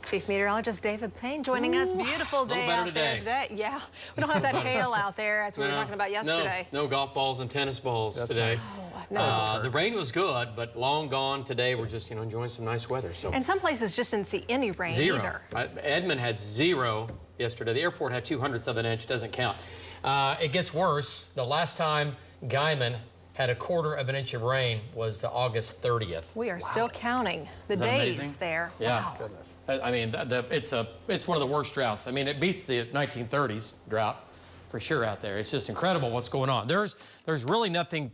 Chief Meteorologist David Payne joining us. Beautiful day out there today. Yeah, we don't have that hail out there as we were talking about yesterday. No golf balls and tennis balls today. Nice. No. The rain was good, but long gone. Today we're just enjoying some nice weather. So. And some places just didn't see any rain either. Edmond had 0 yesterday. The airport had 0.02 of an inch. Doesn't count. It gets worse. The last time Guyman had 1/4 of an inch of rain was August 30th. We are still counting the days there. Yeah. Wow. Goodness. I mean, it's one of the worst droughts. I mean, it beats the 1930s drought for sure out there. It's just incredible what's going on. There's really nothing.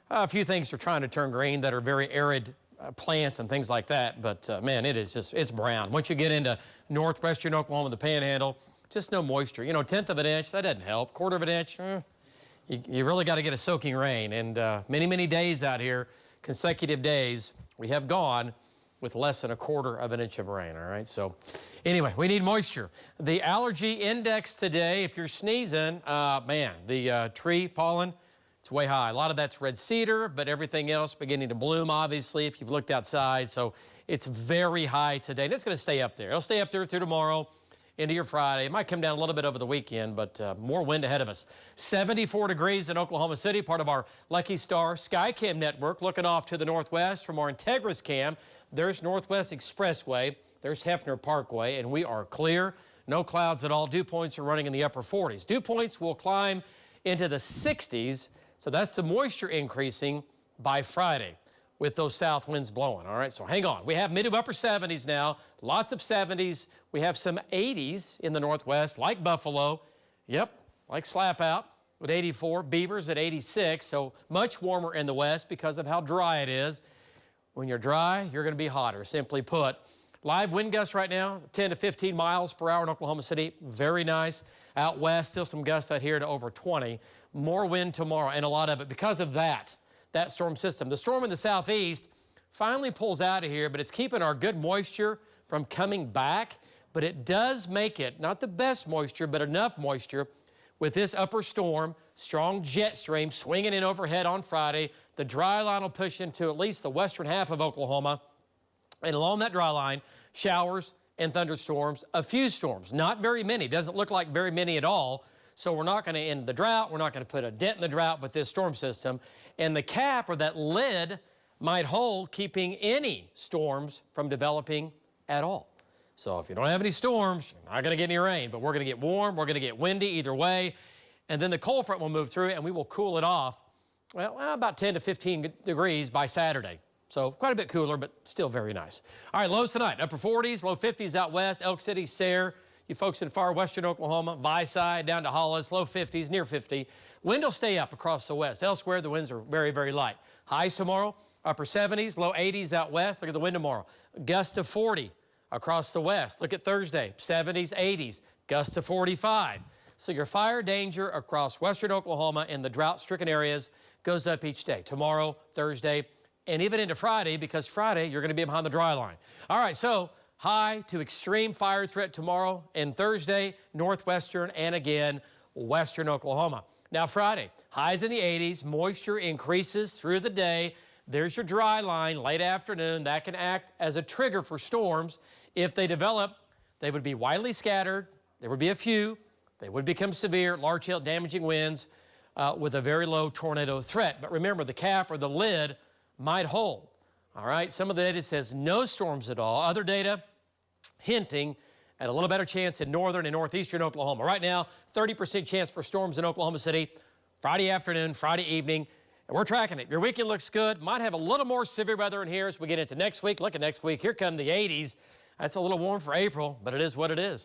A few things are trying to turn green that are very arid plants and things like that. But man, it's brown. Once you get into northwestern Oklahoma, the Panhandle, just no moisture. 1/10 of an inch, that doesn't help. 1/4 of an inch. You really got to get a soaking rain, and many days out here, consecutive days, we have gone with less than 1/4 of an inch of rain, all right? So anyway, we need moisture. The allergy index today, if you're sneezing, man, the tree pollen, it's way high. A lot of that's red cedar, but everything else beginning to bloom, obviously, if you've looked outside. So it's very high today, and it's going to stay up there. It'll stay up there through tomorrow into your Friday. It might come down a little bit over the weekend, but more wind ahead of us. 74 degrees in Oklahoma City, part of our Lucky Star Skycam network. Looking off to the northwest from our Integris cam, there's Northwest Expressway, there's Hefner Parkway, and we are clear. No clouds at all. Dew points are running in the upper 40s. Dew points will climb into the 60s, so that's the moisture increasing by Friday with those south winds blowing, all right? So hang on. We have mid to upper 70s now, lots of 70s. We have some 80s in the northwest, like Buffalo. Yep, like Slap Out with 84, Beavers at 86, so much warmer in the west because of how dry it is. When you're dry, you're going to be hotter, simply put. Live wind gusts right now, 10 to 15 miles per hour in Oklahoma City. Very nice. Out west, still some gusts out here to over 20. More wind tomorrow, and a lot of it because of that storm system. The storm in the southeast finally pulls out of here, but it's keeping our good moisture from coming back. But it does make it, not the best moisture, but enough moisture with this upper storm, strong jet stream swinging in overhead on Friday. The dry line will push into at least the western half of Oklahoma. And along that dry line, showers and thunderstorms, a few storms, not very many. Doesn't look like very many at all. So we're not going to end the drought. We're not going to put a dent in the drought with this storm system. And the cap, or that lid, might hold, keeping any storms from developing at all. So if you don't have any storms, you're not going to get any rain. But we're going to get warm. We're going to get windy either way. And then the cold front will move through, and we will cool it off, well, about 10 to 15 degrees by Saturday. So quite a bit cooler, but still very nice. All right, lows tonight, upper 40s, low 50s out west, Elk City, Sayre. You folks in far western Oklahoma, Viside down to Hollis, low 50s, near 50. Wind will stay up across the west. Elsewhere, the winds are very light. Highs tomorrow, upper 70s, low 80s out west. Look at the wind tomorrow. Gust of 40 across the west. Look at Thursday, 70s, 80s, gust of 45. So your fire danger across western Oklahoma in the drought-stricken areas goes up each day. Tomorrow, Thursday, and even into Friday, because Friday, you're going to be behind the dry line. All right, so high to extreme fire threat tomorrow and Thursday, northwestern and again, western Oklahoma. Now Friday, highs in the 80s, moisture increases through the day. There's your dry line late afternoon. That can act as a trigger for storms. If they develop, they would be widely scattered. There would be a few. They would become severe, large hail damaging winds with a very low tornado threat. But remember, the cap or the lid might hold. All right, some of the data says no storms at all. Other data hinting at a little better chance in northern and northeastern Oklahoma. Right now, 30% chance for storms in Oklahoma City, Friday afternoon, Friday evening, and we're tracking it. Your weekend looks good. Might have a little more severe weather in here as we get into next week. Look at next week. Here come the 80s. That's a little warm for April, but it is what it is.